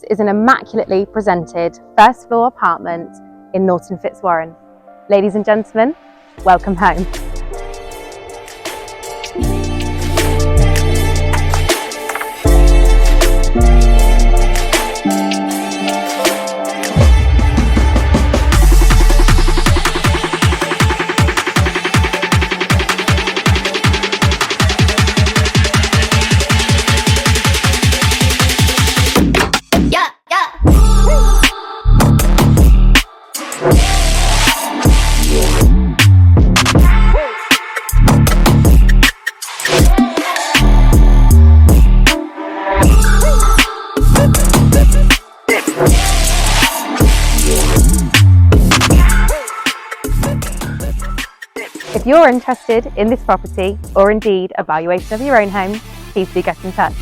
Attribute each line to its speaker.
Speaker 1: is an immaculately presented first floor apartment in Norton, Fitzwarren. Ladies and gentlemen, welcome home. If you're interested in this property or indeed a valuation of your own home, please do get in touch.